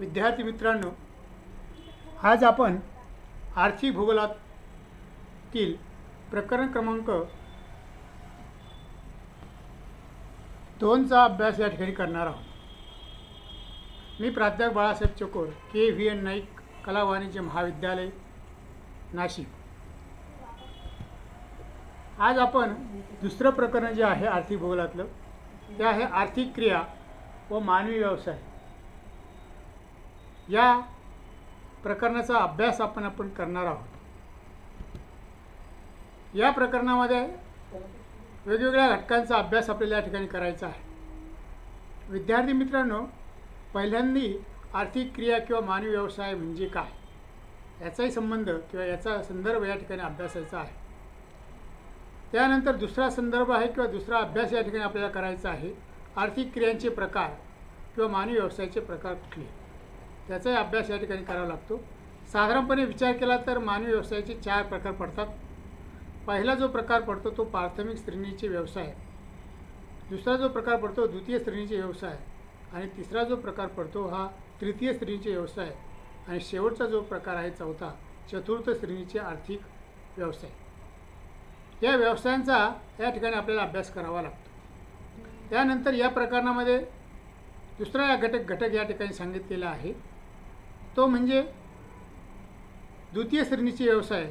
विद्यार्थी मित्रांनो, आज आपण आर्थिक भूगोलातील प्रकरण क्रमांक 2चा अभ्यास या ठिकाणी करणार आहोत. मी प्राध्यापक बाळासाहेब चकोर, KVN नाईक कला वाणिज्य महाविद्यालय, नाशिक. आज आपण दुसरं प्रकरण जे आहे आर्थिक भूगोलातलं ते आहे आर्थिक क्रिया व मानवी व्यवसाय. या प्रकरणाचा अभ्यास आपण करणार आहोत. या प्रकरणामध्ये वेगवेगळ्या घटकांचा अभ्यास आपल्याला या ठिकाणी करायचा आहे. विद्यार्थी मित्रांनो, पहिल्यांदी आर्थिक क्रिया किंवा मानवी व्यवसाय म्हणजे काय याचाही संबंध किंवा याचा संदर्भ या ठिकाणी अभ्यासायचा आहे. त्यानंतर दुसरा संदर्भ आहे किंवा दुसरा अभ्यास या ठिकाणी आपल्याला करायचा आहे आर्थिक क्रियांचे प्रकार किंवा मानवी व्यवसायाचे प्रकार कुठले, त्याचाही अभ्यास या ठिकाणी करावा लागतो. साधारणपणे विचार केला तर मानवी व्यवसायाचे 4 प्रकार पडतात. पहिला जो प्रकार पडतो तो प्राथमिक श्रेणीचे व्यवसाय, दुसरा जो प्रकार पडतो द्वितीय श्रेणीचे व्यवसाय, आणि तिसरा जो प्रकार पडतो हा तृतीय श्रेणीचे व्यवसाय, आणि शेवटचा जो प्रकार आहे चौथा चतुर्थ श्रेणीचे आर्थिक व्यवसाय. या व्यवसायांचा या ठिकाणी आपल्याला अभ्यास करावा लागतो. त्यानंतर या प्रकरणामध्ये दुसरा घटक या ठिकाणी सांगितलेला आहे तो म्हणजे द्वितीय श्रेणीचे व्यवसाय.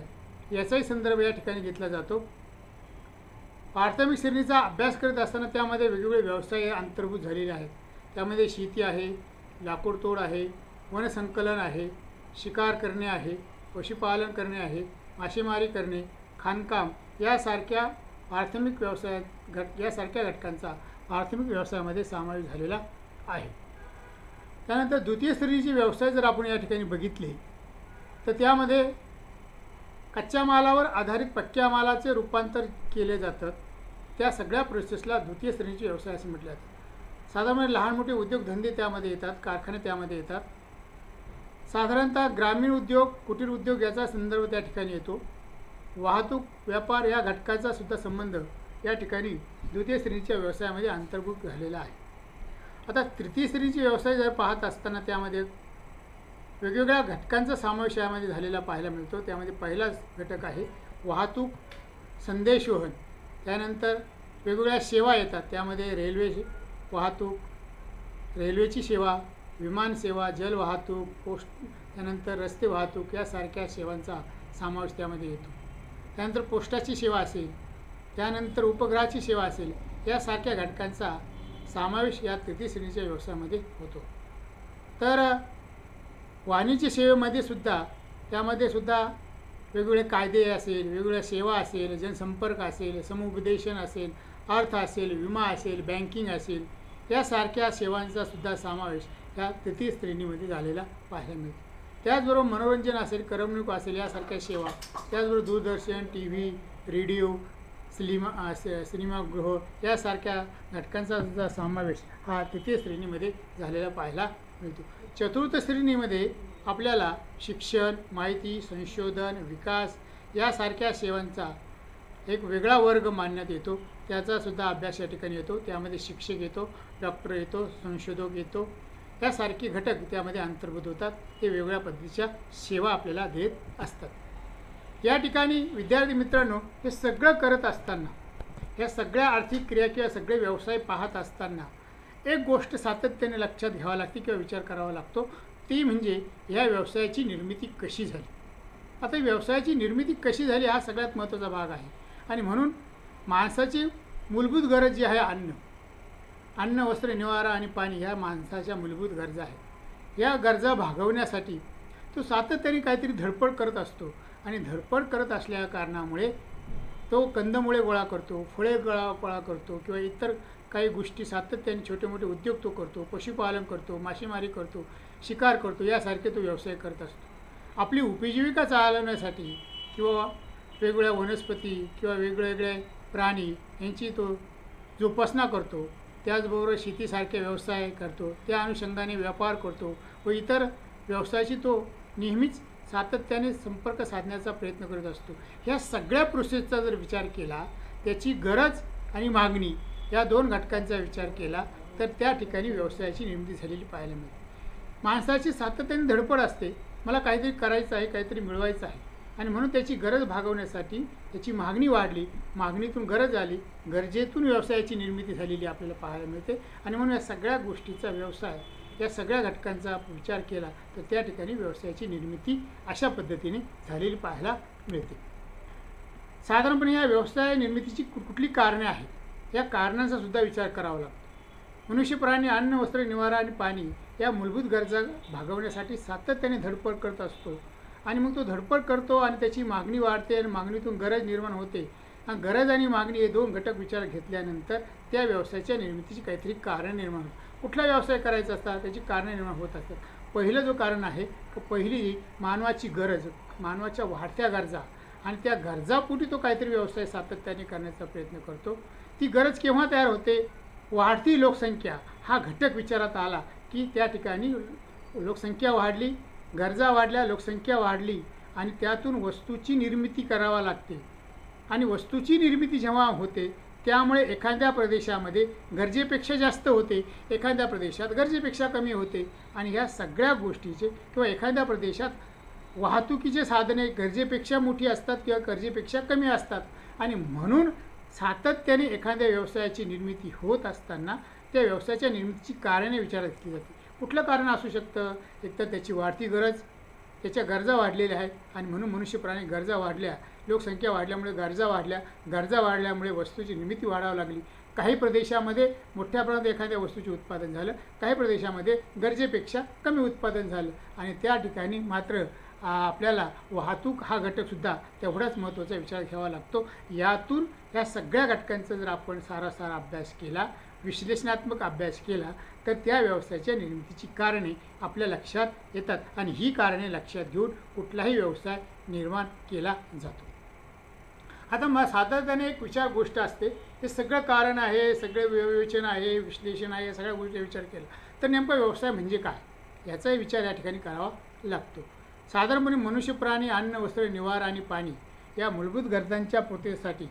याचाही संदर्भ या ठिकाणी घेतला जातो. प्राथमिक श्रेणीचा अभ्यास करत असताना त्यामध्ये वेगवेगळे व्यवसाय अंतर्भूत झालेले आहेत. त्यामध्ये शेती आहे, लाकूडतोड आहे, वनसंकलन आहे, शिकार करणे आहे, पशुपालन करणे आहे, मासेमारी करणे, खाणकाम यासारख्या प्राथमिक यासारख्या घटकांचा प्राथमिक व्यवसायामध्ये समावेश झालेला आहे. त्यानंतर द्वितीय श्रेणीचे व्यवसाय जर आपण या ठिकाणी बघितले तर त्यामध्ये कच्च्या मालावर आधारित पक्क्या मालाचे रूपांतर केले जातात. त्या सगळ्या प्रोसेसला द्वितीय श्रेणीचे व्यवसाय असे म्हटले जाते. साधारणपणे लहान मोठे उद्योगधंदे त्यामध्ये येतात, कारखाने त्यामध्ये येतात. साधारणतः ग्रामीण उद्योग, कुटीर उद्योग याचा संदर्भ त्या ठिकाणी येतो. वाहतूक, व्यापार या घटकाचा सुद्धा संबंध या ठिकाणी द्वितीय श्रेणीच्या व्यवसायामध्ये अंतर्भूत झालेला आहे. आता तृतीय श्रेणीचे व्यवसाय जर पाहत असताना त्यामध्ये वेगवेगळ्या घटकांचा समावेश यामध्ये झालेला पाहायला मिळतो. त्यामध्ये पहिला घटक आहे वाहतूक, संदेशवहन. त्यानंतर वेगवेगळ्या सेवा येतात. त्यामध्ये रेल्वे वाहतूक, रेल्वेची सेवा, विमान सेवा, जल वाहतूक, त्यानंतर रस्ते वाहतूक यासारख्या सेवांचा समावेश त्यामध्ये येतो. त्यानंतर पोस्टाची सेवा असेल, त्यानंतर उपग्रहाची सेवा असेल, यासारख्या घटकांचा समावेश या तृतीय श्रेणीच्या व्यवसायामध्ये होतो. तर वाणिज्य सेवेमध्ये सुद्धा त्यामध्ये सुद्धा वेगवेगळे कायदे असेल, वेगवेगळ्या सेवा असेल, जनसंपर्क असेल, समुपदेशन असेल, अर्थ असेल, विमा असेल, बँकिंग असेल, यासारख्या सेवांचा सुद्धा समावेश या तृतीय श्रेणीमध्ये झालेला पाहायला मिळतो. त्याचबरोबर मनोरंजन असेल, करमणूक असेल यासारख्या सेवा, त्याचबरोबर दूरदर्शन, TV, रेडिओ, सिनेमागृह यासारख्या घटकांचा सुद्धा समावेश हा तृतीय श्रेणीमध्ये झालेला पाहायला मिळतो. चतुर्थ श्रेणीमध्ये आपल्याला शिक्षण, माहिती, संशोधन, विकास यासारख्या सेवांचा एक वेगळा वर्ग मानण्यात येतो. त्याचासुद्धा अभ्यास या ठिकाणी येतो. त्यामध्ये शिक्षक येतो, डॉक्टर येतो, संशोधक येतो, यासारखे घटक त्यामध्ये अंतर्भूत होतात. ते वेगवेगळ्या पद्धतीच्या सेवा आपल्याला देत असतात. या ठिकाणी विद्यार्थी मित्रांनो, हे सगळं करत असताना, या सगळ्या आर्थिक क्रिया किंवा सगळे व्यवसाय पाहत असताना एक गोष्ट सातत्याने लक्षात घ्यावी लागते किंवा विचार करावा लागतो. ती म्हणजे या व्यवसायाची निर्मिती कशी झाली. आता व्यवसायाची निर्मिती कशी झाली हा सगळ्यात महत्त्वाचा भाग आहे. आणि म्हणून माणसाची मूलभूत गरज जी आहे अन्न, वस्त्र, निवारा आणि पाणी ह्या माणसाच्या मूलभूत गरजा आहेत. या गरजा भागवण्यासाठी तो सातत्याने काहीतरी धडपड करत असतो. आणि धडपड करत असल्या कारणामुळे तो कंदमुळे गोळा करतो, फळे गोळा करतो, किंवा इतर काही गोष्टी सातत्याने छोटे मोठे उद्योग तो करतो, पशुपालन करतो, मासेमारी करतो, शिकार करतो, यासारखे तो व्यवसाय करत असतो. आपली उपजीविका चालवण्यासाठी किंवा वेगवेगळ्या वनस्पती किंवा वेगवेगळे प्राणी यांची तो जोपासना करतो. त्याचबरोबर शेतीसारखे व्यवसाय करतो, त्या अनुषंगाने व्यापार करतो व इतर व्यवसायाशी तो नेहमीच सातत्याने संपर्क साधण्याचा प्रयत्न करत असतो. ह्या सगळ्या प्रोसेसचा जर विचार केला, त्याची गरज आणि मागणी या 2 घटकांचा विचार केला तर त्या ठिकाणी व्यवसायाची निर्मिती झालेली पाहायला मिळते. माणसाची सातत्याने धडपड असते, मला काहीतरी करायचं आहे, काहीतरी मिळवायचं आहे, आणि म्हणून त्याची गरज भागवण्यासाठी त्याची मागणी वाढली, मागणीतून गरज आली, गरजेतून व्यवसायाची निर्मिती झालेली आपल्याला पाहायला मिळते. आणि म्हणून या सगळ्या गोष्टीचा व्यवसाय, या सगळ्या घटकांचा विचार केला तर त्या ठिकाणी व्यवसायाची निर्मिती अशा पद्धतीने झालेली पाहायला मिळते. साधारणपणे या व्यवसाय निर्मितीची कुठली कारणे आहेत, या कारणांचा सुद्धा विचार करावा लागतो. मनुष्य प्राणी अन्न, वस्त्र, निवारा आणि पाणी या मूलभूत गरजा भागवण्यासाठी सातत्याने धडपड करत असतो. आणि मग तो धडपड करतो आणि त्याची मागणी वाढते आणि मागणीतून गरज निर्माण होते. आणि गरज आणि मागणी हे दोन घटक विचारात घेतल्यानंतर त्या व्यवसायाच्या निर्मितीची काहीतरी कारण निर्माण होतं. कुठला व्यवसाय करायचा असतात त्याची कारणं निर्माण होत असतात. पहिलं जो कारण आहे की पहिली मानवाची गरज, मानवाच्या वाढत्या गरजा, आणि त्या गरजापोटी तो काहीतरी व्यवसाय सातत्याने करण्याचा प्रयत्न करतो. ती गरज केव्हा तयार होते? वाढती लोकसंख्या हा घटक विचारात आला की त्या ठिकाणी लोकसंख्या वाढली, गरजा वाढल्या, लोकसंख्या वाढली, आणि त्यातून वस्तूची निर्मिती करावी लागते. आणि वस्तूची निर्मिती जेव्हा होते त्यामुळे एखाद्या प्रदेशामध्ये गरजेपेक्षा जास्त होते, एखाद्या प्रदेशात गरजेपेक्षा कमी होते. आणि ह्या सगळ्या गोष्टीचे किंवा एखाद्या प्रदेशात वाहतुकीचे साधने गरजेपेक्षा मोठी असतात किंवा गरजेपेक्षा कमी असतात. आणि म्हणून सातत्याने एखाद्या व्यवसायाची निर्मिती होत असताना त्या व्यवसायाच्या निर्मितीची कारणे विचारात घेतली जाते. कुठलं कारण असू शकतं? एक तर त्याची वाढती गरज, त्याच्या गरजा वाढलेल्या आहेत, आणि म्हणून मनुष्य प्राणी गरजा वाढल्या, लोकसंख्या वाढल्यामुळे गरजा वाढल्या, गरजा वाढल्यामुळे वस्तूची निर्मिती वाढावी लागली. काही प्रदेशामध्ये मोठ्या प्रमाणात एखाद्या वस्तूचे उत्पादन झालं, काही प्रदेशामध्ये गरजेपेक्षा कमी उत्पादन झालं. आणि त्या ठिकाणी मात्र आपल्याला वाहतूक हा घटकसुद्धा तेवढाच महत्त्वाचा विचार घ्यावा लागतो. यातून या सगळ्या घटकांचा जर आपण सारासार अभ्यास केला, विश्लेषणात्मक अभ्यास केला, तर त्या व्यवसायाच्या निर्मितीची कारणे आपल्या लक्षात येतात. आणि ही कारणे लक्षात घेऊन कुठलाही व्यवसाय निर्माण केला जातो. आता सातत्याने एक गोष्ट असते, हे सगळं कारण आहे, सगळे विवेचन आहे, विश्लेषण आहे, या सगळ्या गोष्टी विचार केला तर नेमका व्यवसाय म्हणजे काय याचाही विचार या ठिकाणी करावा लागतो. साधारणपणे मनुष्य प्राणी अन्न, वस्त्र, निवारा आणि पाणी या मूलभूत गरजांच्या पूर्तीसाठी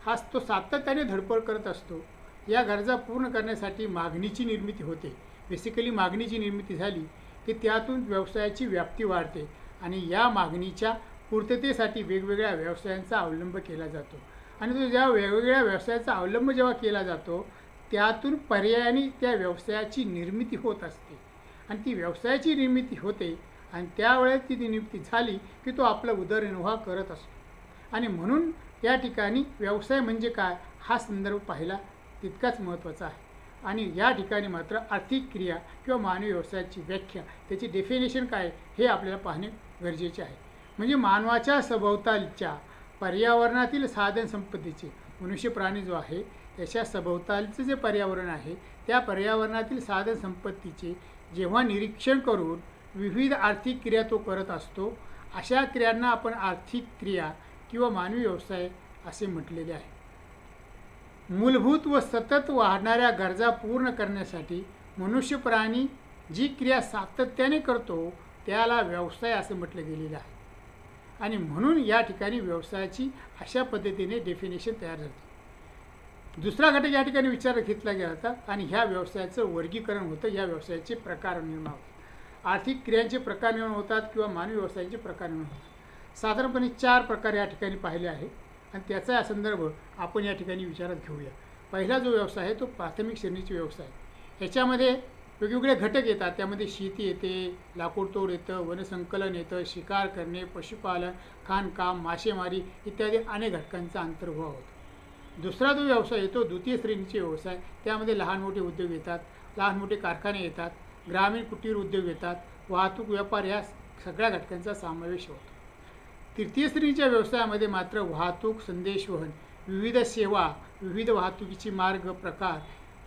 हा तो सातत्याने धडपड करत असतो. या गरजा पूर्ण करण्यासाठी मागणीची निर्मिती होते. बेसिकली मागणीची निर्मिती झाली की त्यातून व्यवसायाची व्याप्ती वाढते, आणि या मागणीच्या पूर्ततेसाठी वेगवेगळ्या व्यवसायांचा अवलंब केला जातो. आणि तो ज्या वेगवेगळ्या व्यवसायाचा अवलंब जेव्हा केला जातो त्यातून पर्यायाने त्या व्यवसायाची निर्मिती होत असते. आणि ती व्यवसायाची निर्मिती होते, आणि त्यावेळेस ती निर्मिती झाली की तो आपला उदरनिर्वाह करत असतो. आणि म्हणून या ठिकाणी व्यवसाय म्हणजे काय हा संदर्भ पाहिला तितकाच महत्त्वाचा आहे. आणि या ठिकाणी मात्र आर्थिक क्रिया किंवा मानवी व्यवसायाची व्याख्या, त्याची डेफिनेशन काय हे आपल्याला पाहणे गरजेचे आहे. म्हणजे मानवाच्या सभोवतालच्या पर्यावरणातील साधन संपत्तीचे, मनुष्य प्राणी जो आहे त्याच्या सभोवतालचं जे पर्यावरण आहे त्या पर्यावरणातील साधन संपत्तीचे जेव्हा निरीक्षण करून विविध आर्थिक क्रिया तो करत असतो, अशा क्रियांना आपण आर्थिक क्रिया किंवा मानवी व्यवसाय असे म्हटलेले आहे. मूलभूत व सतत वाढणाऱ्या गरजा पूर्ण करण्यासाठी मनुष्य प्राणी जी क्रिया सातत्याने करतो त्याला व्यवसाय असे म्हटले गेलेले आहे. आणि म्हणून या ठिकाणी व्यवसायाची अशा पद्धतीने डेफिनेशन तयार झाली. दुसरा घटक या ठिकाणी विचारात घेतला गेला होता, आणि ह्या व्यवसायाचं वर्गीकरण होतं. या व्यवसायाचे प्रकार निर्माण होतात, आर्थिक क्रियांचे प्रकार निर्माण होतात किंवा मानवी व्यवसायाचे प्रकार निर्माण होतात. साधारणपणे 4 प्रकार या ठिकाणी पाहिले आहे, आणि त्याचा संदर्भ आपण या ठिकाणी विचारात घेऊया. पहिला जो व्यवसाय आहे तो प्राथमिक श्रेणीचे व्यवसाय. ह्याच्यामध्ये वेगवेगळे घटक येतात. त्यामध्ये शेती येते, लाकूडतोड येतं, वनसंकलन येतं, शिकार करणे, पशुपालन, खाणकाम, मासेमारी इत्यादी अनेक घटकांचा अंतर्भाव होतो. दुसरा जो व्यवसाय येतो द्वितीय श्रेणीचे व्यवसाय. त्यामध्ये लहान मोठे उद्योग येतात, लहान मोठे कारखाने येतात, ग्रामीण कुटीर उद्योग येतात, वाहतूक, व्यापार या सगळ्या घटकांचा समावेश होतो. तृतीय श्रेणीच्या व्यवसायामध्ये मात्र वाहतूक, संदेशवहन, विविध सेवा, विविध वाहतुकीची मार्ग प्रकार,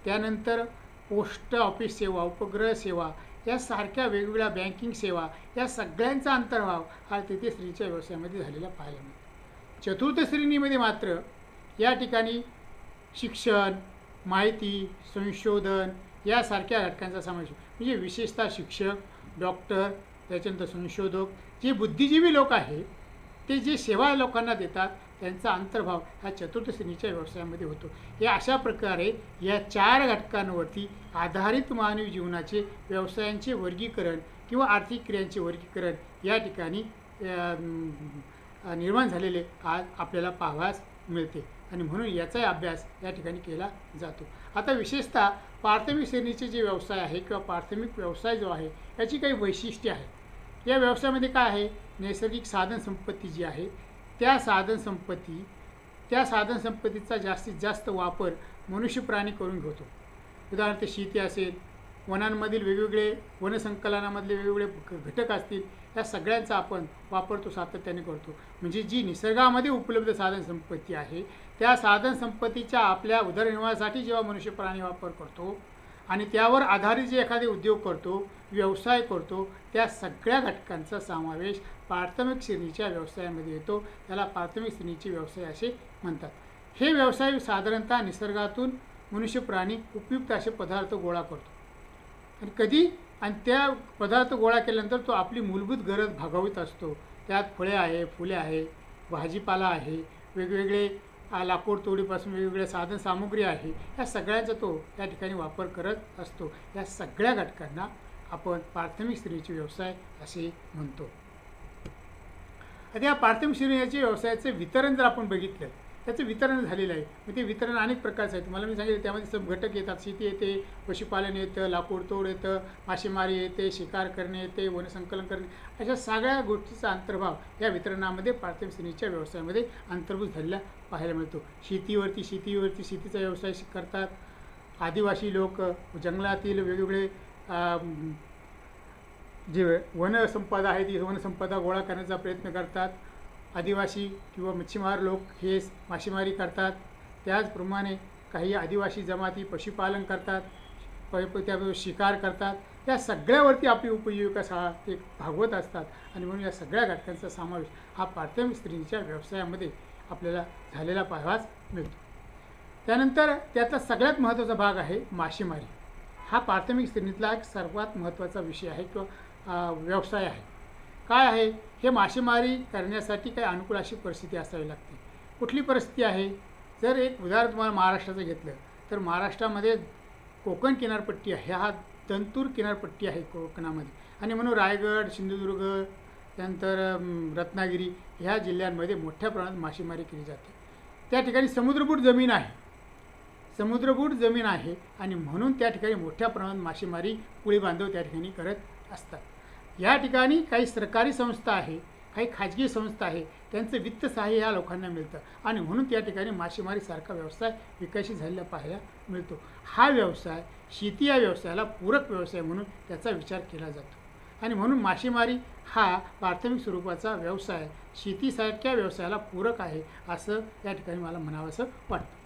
त्यानंतर पोस्ट ऑफिस सेवा, उपग्रह सेवा यासारख्या वेगवेगळ्या बँकिंग सेवा या सगळ्यांचा अंतर्भाव हा तृतीय श्रेणीच्या व्यवसायामध्ये झालेला पाहायला मिळतो. चतुर्थ श्रेणीमध्ये मात्र या ठिकाणी शिक्षण, माहिती, संशोधन यासारख्या घटकांचा समावेश. म्हणजे विशेषतः शिक्षक, डॉक्टर, त्याच्यानंतर संशोधक, जे बुद्धिजीवी लोक आहेत ते जे सेवा लोकांना देतात त्यांचा अंतर्भाव ह्या चतुर्थ श्रेणीच्या व्यवसायामध्ये होतो. हे अशा प्रकारे या 4 घटकांवरती आधारित मानवी जीवनाचे व्यवसायांचे वर्गीकरण किंवा आर्थिक क्रियांचे वर्गीकरण या ठिकाणी निर्माण झालेले आज आपल्याला पाहावयास मिळते आणि म्हणून याचाही अभ्यास या ठिकाणी केला जातो. आता विशेषतः प्राथमिक श्रेणीचे जे व्यवसाय आहे किंवा प्राथमिक व्यवसाय जो आहे याची काही वैशिष्ट्ये आहेत. या व्यवसायामध्ये काय आहे, नैसर्गिक साधनसंपत्ती जी आहे त्या साधनसंपत्तीचा जास्तीत जास्त वापर मनुष्य प्राणी करून घेतो. उदाहरणार्थ शेती असेल, वनांमधील वेगवेगळे वनसंकलनामधले वेगवेगळे घटक असतील, या सगळ्यांचा आपण वापर तो सातत्याने करतो. म्हणजे जी निसर्गामध्ये उपलब्ध साधनसंपत्ती आहे त्या साधनसंपत्तीच्या आपल्या उदरनिर्वाहासाठी जेव्हा मनुष्य प्राणी वापर करतो आणि त्यावर आधारित जे एखादे उद्योग करतो, व्यवसाय करतो, त्या सगळ्या घटकांचा समावेश प्राथमिक श्रेणीच्या व्यवसायामध्ये येतो. त्याला प्राथमिक श्रेणीचे व्यवसाय असे म्हणतात. हे व्यवसाय साधारणतः निसर्गातून मनुष्य प्राणी उपयुक्त असे पदार्थ गोळा करतो आणि त्या पदार्थ गोळा केल्यानंतर तो आपली मूलभूत गरज भागवत असतो. त्यात फळे आहे, फुले आहे, भाजीपाला आहे, वेगवेगळे लाकूड तोडीपासून वेगवेगळ्या साधनसामुग्री आहे, या सगळ्यांचा तो त्या ठिकाणी वापर करत असतो. या सगळ्या घटकांना आपण प्राथमिक श्रेणीचे व्यवसाय असे म्हणतो. आता या प्राथमिक श्रेणीचे व्यवसायाचे वितरण जर आपण बघितलं, त्याचं वितरण झालेलं आहे. मग ते वितरण अनेक प्रकारचं आहे. तुम्हाला मी सांगितलं त्यामध्ये सब घटक येतात. शेती येते, पशुपालन येतं, लाकूड तोड येतं, मासेमारी येते, शिकार करणे येते, वनसंकलन करणे, अशा सगळ्या गोष्टीचा अंतर्भाव या वितरणामध्ये प्राथमिक श्रेणीच्या व्यवसायामध्ये अंतर्भूत झालेला पाहायला मिळतो. शेतीचा व्यवसाय करतात. आदिवासी लोक जंगलातील वेगवेगळे जे वनसंपदा आहे ती वनसंपदा गोळा करण्याचा प्रयत्न करतात. आदिवासी किंवा मच्छीमार लोक हे मासेमारी करतात. त्याचप्रमाणे काही आदिवासी जमाती पशुपालन करतात, त्याबरोबर शिकार करतात. या सगळ्यावरती आपली उपजीविका ते भागवत असतात आणि म्हणून या सगळ्या घटकांचा समावेश हा प्राथमिक श्रेणीच्या व्यवसायामध्ये आपल्याला झालेला पाहावाच मिळतो. त्यानंतर त्याचा सगळ्यात महत्त्वाचा भाग आहे मासेमारी. हा प्राथमिक श्रेणीतला एक सर्वात महत्त्वाचा विषय आहे किंवा व्यवसाय आहे. काय आहे, हे मासेमारी करण्यासाठी काही अनुकूल अशी परिस्थिती असावी लागते. कुठली परिस्थिती आहे, जर एक उदाहरण तुम्हाला महाराष्ट्राचं घेतलं तर महाराष्ट्रामध्ये कोकण किनारपट्टी आहे, हा तंतूर किनारपट्टी आहे कोकणामध्ये आणि म्हणून रायगड, सिंधुदुर्ग, त्यानंतर रत्नागिरी ह्या जिल्ह्यांमध्ये मोठ्या प्रमाणात मासेमारी केली जाते. त्या ठिकाणी समुद्रबूट जमीन आहे आणि म्हणून त्या ठिकाणी मोठ्या प्रमाणात मासेमारी कुळी बांधव त्या ठिकाणी करत असतात. या ठिकाणी काही सरकारी संस्था आहे, काही खाजगी संस्था आहे, त्यांचं वित्त सहाय्य या लोकांना मिळतं आणि म्हणून त्या ठिकाणी मासेमारीसारखा व्यवसाय विकसित झालेला पाहायला मिळतो. हा व्यवसाय शेती या व्यवसायाला पूरक व्यवसाय म्हणून त्याचा विचार केला जातो आणि म्हणून मासेमारी हा प्राथमिक स्वरूपाचा व्यवसाय शेतीसारख्या व्यवसायाला पूरक आहे असं या ठिकाणी मला म्हणावंसं वाटतं.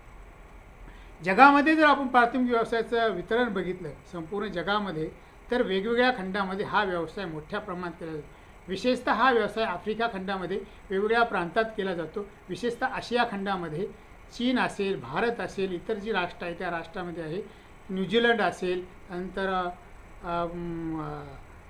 जगामध्ये जर आपण प्राथमिक व्यवसायाचं वितरण बघितलं संपूर्ण जगामध्ये तर वेगवेगळ्या खंडामध्ये हा व्यवसाय मोठ्या प्रमाणात केला जातो. विशेषतः हा व्यवसाय आफ्रिका खंडामध्ये वेगवेगळ्या प्रांतात केला जातो. विशेषतः आशिया खंडामध्ये चीन असेल, भारत असेल, इतर जी राष्ट्र आहे त्या राष्ट्रामध्ये आहे, न्यूझीलंड असेल, नंतर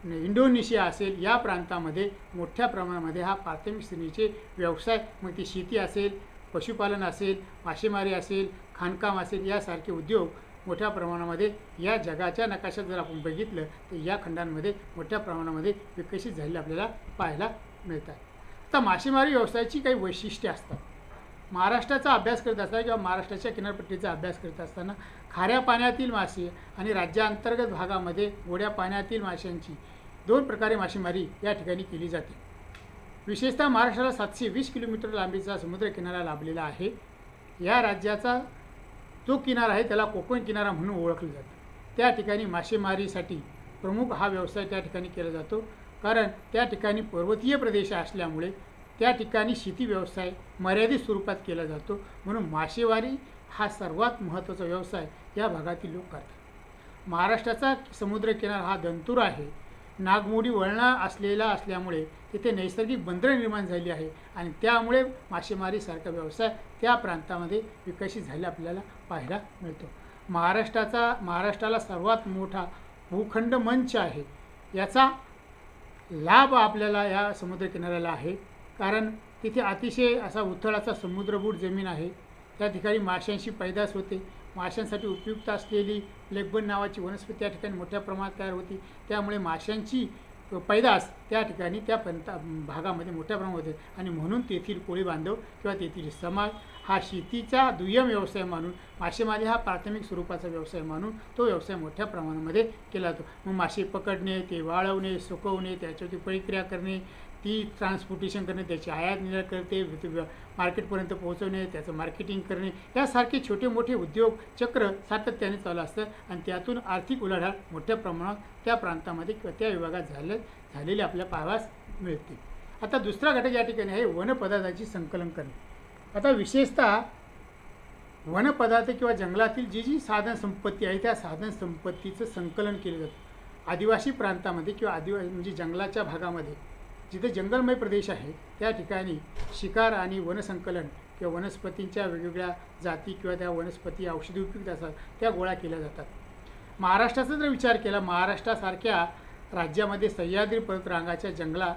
इंडोनेशिया असेल, या प्रांतामध्ये मोठ्या प्रमाणामध्ये हा प्राथमिक श्रेणीचे व्यवसाय, मग ती शेती असेल, पशुपालन असेल, मासेमारी असेल, खाणकाम असेल, यासारखे उद्योग मोठ्या प्रमाणामध्ये या जगाच्या नकाशात जर आपण बघितलं तर या खंडांमध्ये मोठ्या प्रमाणामध्ये विकसित झालेले आपल्याला पाहायला मिळतात. आता मासेमारी व्यवसायाची काही वैशिष्ट्ये असतात. महाराष्ट्राचा अभ्यास करत असताना किंवा महाराष्ट्राच्या किनारपट्टीचा अभ्यास करत असताना खाऱ्या पाण्यातील मासे आणि राज्यांतर्गत भागामध्ये गोड्या पाण्यातील माशांची 2 प्रकारे मासेमारी या ठिकाणी केली जाते. विशेषतः महाराष्ट्राला 720 किलोमीटर लांबीचा समुद्रकिनारा लाभलेला आहे. या राज्याचा जो किनारा आहे त्याला कोकण किनारा म्हणून ओळखलं जातं. त्या ठिकाणी मासेमारीसाठी प्रमुख हा व्यवसाय त्या ठिकाणी केला जातो, कारण त्या ठिकाणी पर्वतीय प्रदेश असल्यामुळे त्या ठिकाणी शेती व्यवसाय मर्यादित स्वरूपात केला जातो. म्हणून मासेमारी हा सर्वात महत्त्वाचा व्यवसाय या भागातील लोक करतात. महाराष्ट्राचा समुद्रकिनारा हा दंतूर आहे, नागमोडी वळणा असल्यामुळे तिथे नैसर्गिक बंदरं निर्माण झाली आहे आणि त्यामुळे मासेमारीसारखा व्यवसाय त्या प्रांतामध्ये विकसित झालेला आपल्याला पाहायला मिळतो. महाराष्ट्राला सर्वात मोठा भूखंड मंच आहे. याचा लाभ आपल्याला या समुद्रकिनाऱ्याला आहे, कारण तिथे अतिशय असा उथळाचा समुद्रबूड जमीन आहे. त्या ठिकाणी माशांची पैदास होते. माशांसाठी उपयुक्त असलेली लेगबन नावाची वनस्पती त्या ठिकाणी मोठ्या प्रमाणात तयार होती. त्यामुळे माशांची पैदास त्या ठिकाणी त्या भागामध्ये मोठ्या प्रमाणात होते आणि म्हणून तेथील कोळी बांधव किंवा तेथील समाज हा शेतीचा दुय्यम व्यवसाय मानून, मासेमारी हा प्राथमिक स्वरूपाचा व्यवसाय मानून तो व्यवसाय मोठ्या प्रमाणामध्ये केला जातो. मग मासे पकडणे, ते वाळवणे, सुकवणे, त्याच्यावरती प्रक्रिया करणे, ती ट्रान्सपोर्टेशन करणे, त्याची आयात निर्यात करते, मार्केटपर्यंत पोहोचवणे, त्याचं मार्केटिंग करणे, यासारखे छोटे मोठे उद्योग चक्र सातत्याने चालू असतं आणि त्यातून आर्थिक उलाढाल मोठ्या प्रमाणात त्या प्रांतामध्ये किंवा त्या विभागात झालेले आपल्या पाहावयास मिळते. आता दुसरा घटक या ठिकाणी आहे वनपदार्थांची संकलन करणे. आता विशेषतः वनपदार्थ किंवा जंगलातील जी साधन संपत्ती आहे त्या साधन संपत्तीचं संकलन केलं जातं. आदिवासी प्रांतामध्ये किंवा म्हणजे जंगलाच्या भागामध्ये जिथे जंगलमय प्रदेश आहे त्या ठिकाणी शिकार आणि वनसंकलन किंवा वनस्पतींच्या वेगवेगळ्या जाती किंवा त्या वनस्पती औषधी उपयुक्त असतात त्या गोळा केल्या जातात. महाराष्ट्राचा जर विचार केला, महाराष्ट्रासारख्या राज्यामध्ये सह्याद्री पर्वतरांगाच्या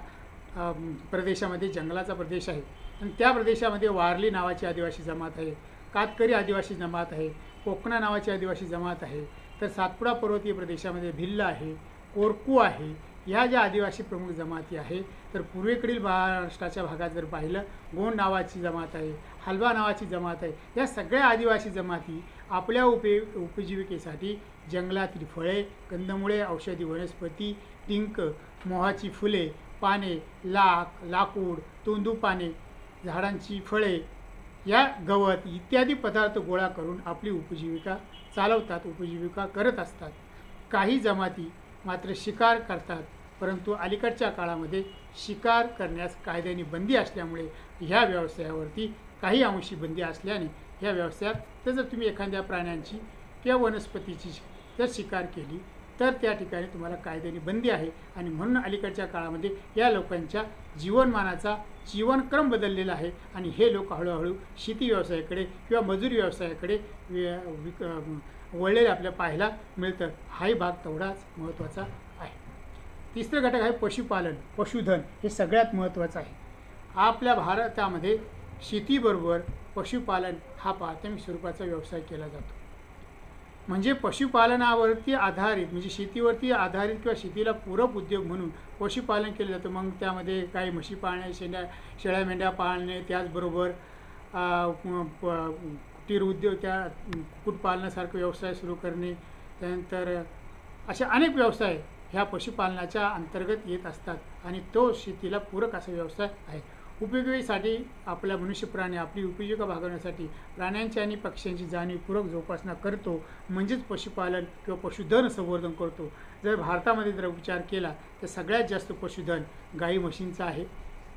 प्रदेशामध्ये जंगलाचा प्रदेश आहे आणि त्या प्रदेशामध्ये वारली नावाची आदिवासी जमात आहे, कातकरी आदिवासी जमात आहे, कोकणा नावाची आदिवासी जमात आहे, तर सातपुडा पर्वतीय प्रदेशामध्ये भिल्ल आहे, कोरकू आहे. ह्या ज्या आदिवासी प्रमुख जमाती आहे, तर पूर्वेकडील महाराष्ट्राच्या भागात जर पाहिलं गोंड नावाची जमात आहे, हलवा नावाची जमात आहे. या सगळ्या आदिवासी जमाती आपल्या उपजीविकेसाठी जंगलातील फळे, कंदमुळे, औषधी वनस्पती, डिंक, मोहाची फुले, पाने, लाकूड, तोंदू पाने, झाडांची फळे, या गवत इत्यादी पदार्थ गोळा करून आपली उपजीविका चालवतात, उपजीविका करत असतात. काही जमाती मात्र शिकार करतात, परंतु अलीकडच्या काळामध्ये शिकार करण्यास कायद्याने बंदी असल्यामुळे ह्या व्यवसायावरती काही अंशी बंदी असल्याने ह्या व्यवसायात जर तुम्ही एखाद्या प्राण्यांची किंवा वनस्पतीची जर शिकार केली तर त्या ठिकाणी तुम्हाला कायद्याने बंदी आहे आणि म्हणून अलीकडच्या काळामध्ये या लोकांच्या जीवनमानाचा जीवनक्रम बदललेला आहे आणि हे लोक हळूहळू शेती व्यवसायाकडे किंवा मजुरी व्यवसायाकडे वळलेले आपल्याला पाहायला मिळतं. हाही भाग तेवढाच महत्त्वाचा आहे. तिसरं घटक आहे पशुपालन, पशुधन. हे सगळ्यात महत्त्वाचं आहे. आपल्या भारतामध्ये शेतीबरोबर पशुपालन हा प्राथमिक स्वरूपाचा व्यवसाय केला जातो. म्हणजे पशुपालनावरती आधारित, म्हणजे शेतीवरती आधारित किंवा शेतीला पूरक उद्योग म्हणून पशुपालन केलं जातं. मग त्यामध्ये काही म्हशी पाळणे, शेळ्या मेंढ्या पाळणे, त्याचबरोबर कुटीर उद्योग, त्या कुक्कुटपालनासारखे व्यवसाय सुरू करणे, त्यानंतर असे अनेक व्यवसाय ह्या पशुपालनाच्या अंतर्गत येत असतात आणि तो शेतीला पूरक असा व्यवसाय आहे. उपयोगितेसाठी आपला मनुष्य प्राणी आपली उपजीविका भागवण्यासाठी प्राण्यांची आणि पक्ष्यांची जाणीवपूर्वक जोपासना करतो, म्हणजेच पशुपालन किंवा पशुधन संवर्धन करतो. जर भारतामध्ये जर विचार केला तर सगळ्यात जास्त पशुधन गाई म्हशींचं आहे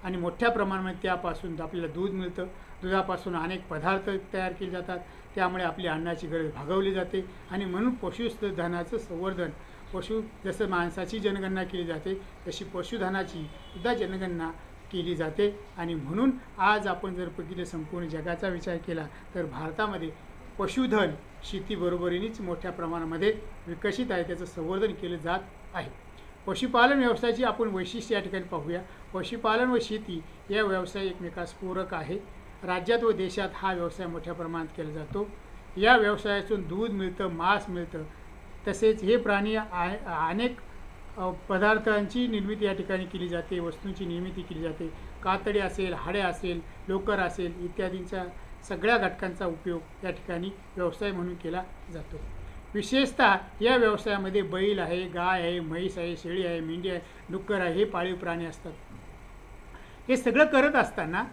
आणि मोठ्या प्रमाणामध्ये त्यापासून आपल्याला दूध मिळतं. दुधापासून अनेक पदार्थ तयार केले जातात, त्यामुळे आपली अन्नाची गरज भागवली जाते आणि म्हणून पशुधनाचं संवर्धन, जसं माणसाची जनगणना केली जाते तशी पशुधनाची सुद्धा जनगणना केली जाते आणि म्हणून आज आपण जर बघितलं संपूर्ण जगाचा विचार केला तर भारतामध्ये पशुधन शेतीबरोबरीनेच मोठ्या प्रमाणामध्ये विकसित आहे, त्याचं संवर्धन केलं जात आहे. पशुपालन व्यवसायाची आपण वैशिष्ट्य या ठिकाणी पाहूया. पशुपालन व शेती या व्यवसाय एकमेकास पूरक आहे. राज्यात व देशात हा व्यवसाय मोठ्या प्रमाणात केला जातो. या व्यवसायातून दूध मिळतं, मांस मिळतं, तसेच हे प्राणी अनेक पदार्थांची निर्मिती या ठिकाणी केली जाते, वस्तूंची निर्मिती केली जाते. कातडी असेल, हाडे असेल, लोकर असेल इत्यादींच्या सगळ्या घटकांचा उपयोग या ठिकाणी व्यवसाय म्हणून केला जातो. विशेषतः या व्यवसायामध्ये बैल आहे, गाय आहे, म्हैस आहे, शेळी आहे, मेंढी आहे, डुक्कर आहे, हे पाळीव प्राणी असतात. हे सगळं करत असताना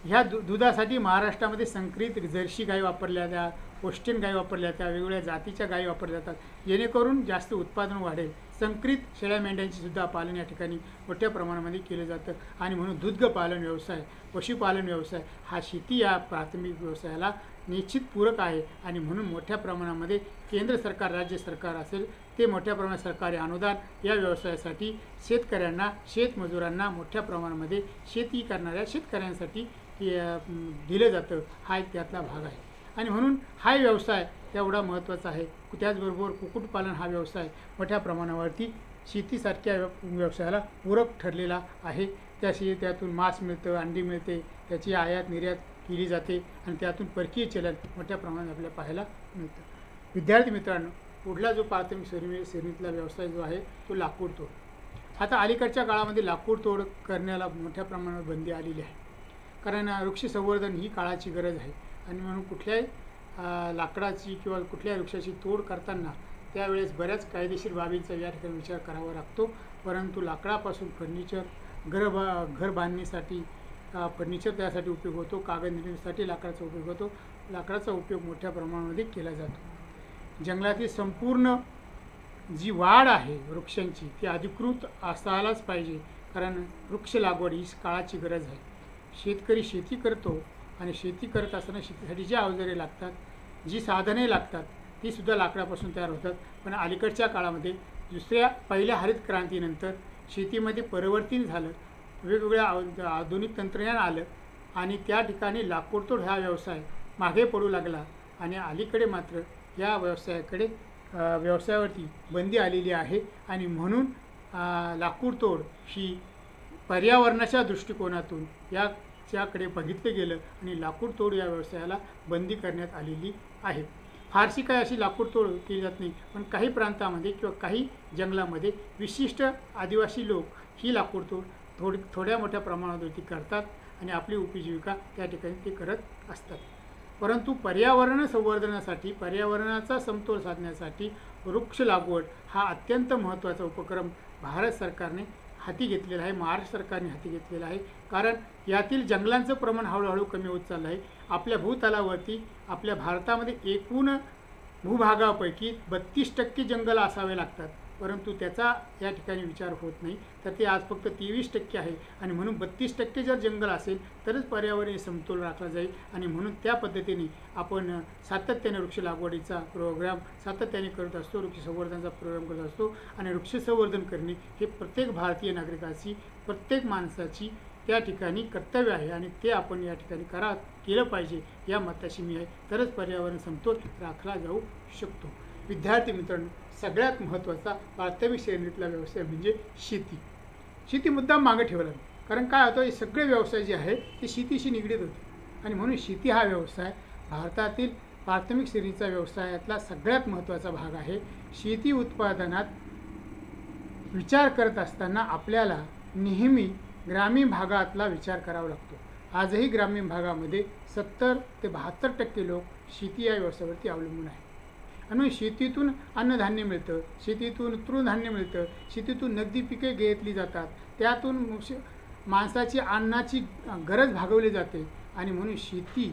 ह्या दुधासाठी महाराष्ट्रामध्ये संकरित जर्सी गाई वापरल्या जातात, होस्टेन गाई वापरल्या जातात, वेगवेगळ्या जातीच्या गाई वापरल्या जातात, जेणेकरून जास्त उत्पादन वाढेल. संकरित शेळ्या मेंढ्यांची सुद्धा पालन या ठिकाणी मोठ्या प्रमाणामध्ये केलं जातं आणि म्हणून दुग्ध पालन व्यवसाय, पशुपालन व्यवसाय हा शेती या प्राथमिक व्यवसायाला निश्चित पूरक आहे आणि म्हणून मोठ्या प्रमाणामध्ये केंद्र सरकार, राज्य सरकार असेल ते मोठ्या प्रमाणात सरकारी अनुदान या व्यवसायासाठी शेतकऱ्यांना, शेतमजुरांना मोठ्या प्रमाणामध्ये शेती करणाऱ्या शेतकऱ्यांसाठी दिलं जातं. हा एक त्यातला भाग आहे आणि म्हणून हा व्यवसाय तेवढा महत्त्वाचा आहे. त्याचबरोबर कुक्कुटपालन हा व्यवसाय मोठ्या प्रमाणावरती शेतीसारख्या व्यवसायाला पूरक ठरलेला आहे. त्यातून मांस मिळतं, अंडी मिळते, त्याची आयात निर्यात केली जाते आणि त्यातून परकीय चलन मोठ्या प्रमाणात आपल्याला पाहायला मिळतं. विद्यार्थी मित्रांनो, पुढला जो प्राथमिक श्रेणीतला व्यवसाय जो आहे तो लाकूड तोड. आता अलीकडच्या काळामध्ये लाकूड तोड करण्याला मोठ्या प्रमाणावर बंदी आलेली आहे, कारण वृक्ष संवर्धन ही काळाची गरज आहे आणि म्हणून कुठल्याही लाकडाची किंवा कुठल्याही वृक्षाची तोड करताना त्यावेळेस बऱ्याच कायदेशीर बाबींचा या ठिकाणी विचार करावा लागतो. परंतु लाकडापासून फर्निचर, घर बांधणीसाठी फर्निचर त्यासाठी उपयोग होतो, कागद निर्मितीसाठी लाकडाचा उपयोग होतो. लाकडाचा उपयोग मोठ्या प्रमाणामध्ये केला जातो. जंगलातील संपूर्ण जी वाढ आहे वृक्षांची ती अधिकृत असायलाच पाहिजे, कारण वृक्ष लागवड ही काळाची गरज आहे. शेतकरी शेती करतो आणि शेती करत असताना शेतीसाठी जी अवजारे लागतात, जी साधने लागतात, ती सुद्धा लाकडापासून तयार होतात. पण अलीकडच्या काळामध्ये पहिल्या हरित क्रांतीनंतर शेतीमध्ये परिवर्तन झालं, वेगवेगळ्या आधुनिक तंत्रज्ञान आलं आणि त्या ठिकाणी लाकूडतोड हा व्यवसाय मागे पडू लागला आणि अलीकडे मात्र या व्यवसायावरती बंदी आलेली आहे आणि म्हणून लाकूडतोड ही पर्यावरणाच्या दृष्टिकोनातून याच्याकडे बघितलं गेलं आणि लाकूडतोड या व्यवसायाला बंदी करण्यात आलेली आहे. फारशी काय अशी लाकूडतोड केली जात नाही, पण काही प्रांतामध्ये किंवा काही जंगलामध्ये विशिष्ट आदिवासी लोक ही लाकूडतोड थोड्या मोठ्या प्रमाणावरती करतात आणि आपली उपजीविका त्या ठिकाणी ते करत असतात. परंतु पर्यावरण संवर्धनासाठी, पर्यावरणाचा समतोल साधण्यासाठी वृक्ष लागवड हा अत्यंत महत्त्वाचा उपक्रम भारत सरकारने हाती घेतलेला आहे, महाराष्ट्र सरकारने हाती घेतलेला आहे. कारण यातील जंगलांचं प्रमाण हळूहळू कमी होत चाललं आहे. आपल्या भूतलावरती आपल्या भारतामध्ये एकूण भूभागापैकी 32% जंगल असावे लागतात, परंतु त्याचा या ठिकाणी विचार होत नाही. तर ते आज फक्त 23% आहे आणि म्हणून 32% जर जंगल असेल तरच पर्यावरणीय समतोल राखला जाईल आणि म्हणून त्या पद्धतीने आपण सातत्याने वृक्ष लागवडीचा प्रोग्राम सातत्याने करत असतो, वृक्ष संवर्धनाचा प्रोग्राम करत असतो. आणि वृक्ष संवर्धन करणे हे प्रत्येक भारतीय नागरिकाची, प्रत्येक माणसाची त्या ठिकाणी कर्तव्य आहे आणि ते आपण या ठिकाणी केलं पाहिजे या मताशी मी आहे. तरच पर्यावरण समतोल राखला जाऊ शकतो. विद्यार्थी मित्रांनो, सगळ्यात महत्त्वाचा प्राथमिक श्रेणीतला व्यवसाय म्हणजे शेती. शेती मुद्दाम मागे ठेवला, कारण काय होतं, हे सगळे व्यवसाय जे आहे ते शेतीशी निगडीत होते आणि म्हणून शेती हा व्यवसाय भारतातील प्राथमिक श्रेणीचा व्यवसायातला सगळ्यात महत्त्वाचा भाग आहे. शेती उत्पादनात विचार करत असताना आपल्याला नेहमी ग्रामीण भागातला विचार करावा लागतो. आजही ग्रामीण भागामध्ये 70 ते 72% लोक शेती या व्यवसायावरती अवलंबून आहे आणि शेतीतून अन्नधान्य मिळतं, शेतीतून तृणधान्य मिळतं, शेतीतून नगदी पिके घेतली जातात, त्यातून माणसाची अन्नाची गरज भागवली जाते आणि म्हणून शेती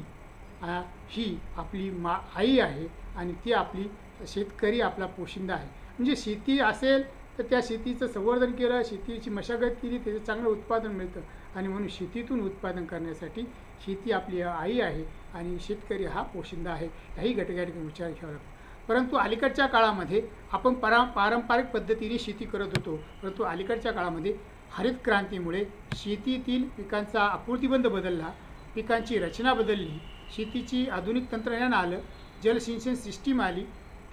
ही आपली आई आहे आणि ती आपली शेतकरी आपला पोशिंदा आहे. म्हणजे शेती असेल तर त्या शेतीचं संवर्धन केलं, शेतीची मशागत केली, त्याचं चांगलं उत्पादन मिळतं आणि म्हणून शेतीतून उत्पादन करण्यासाठी शेती आपली आई आहे आणि शेतकरी हा पोशिंदा आहे. याही घटकांनी विचार घ्यावा लागतो. परंतु अलीकडच्या काळामध्ये आपण पारंपरिक पद्धतीने शेती करत होतो, परंतु अलीकडच्या काळामध्ये हरित क्रांतीमुळे शेतीतील पिकांचा आकृतिबंध बदलला, पिकांची रचना बदलली, शेतीची आधुनिक तंत्रज्ञान आलं, जलसिंचन सिस्टीम आली,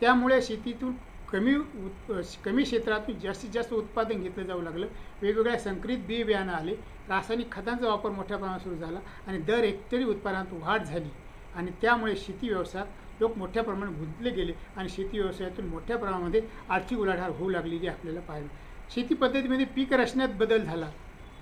त्यामुळे शेतीतून कमी क्षेत्रातून जास्तीत जास्त उत्पादन घेतलं जाऊ लागलं. वेगवेगळ्या संकरित बियाणं आले, रासायनिक खतांचा वापर मोठ्या प्रमाणात सुरू झाला आणि दर हेक्टरी उत्पादनात वाढ झाली आणि त्यामुळे शेती व्यवसायात लोक मोठ्या प्रमाणात गुंतले गेले आणि शेती व्यवसायातून मोठ्या प्रमाणामध्ये आर्थिक उलाढाल होऊ लागलेली आपल्याला पाहिलं. शेती पद्धतीमध्ये पीक रचण्यात बदल झाला,